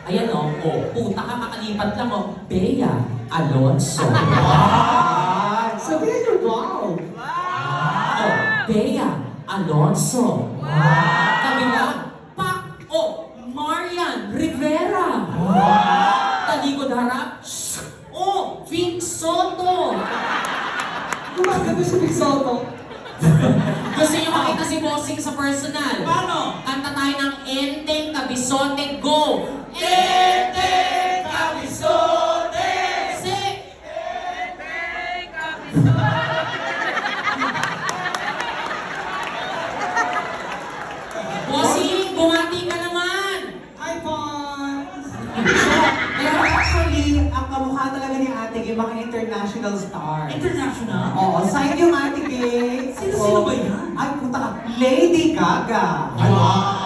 Ayan o, puta ka kakalipat lang o. Bea Alonso. Sabihin niyo, wow! Oh, Bea Alonso. Kabila, Marian Rivera. Talikod harap, Vic Soto. Gumagano si Big Soto. Gusto niyo makita si Bossing sa personal? Paano? Kanta tayo ng Enteng Kabisote, go! Enteng Kabisote! Si! Bossing, bumati ka naman! Hi, Pons! Pero actually, ang kamukha talaga ni Ate Gay, mga international stars. International? Oo, sign yung Ate Gay. Sino ba yan? Ay, puta ka. Lady Gaga. Wow!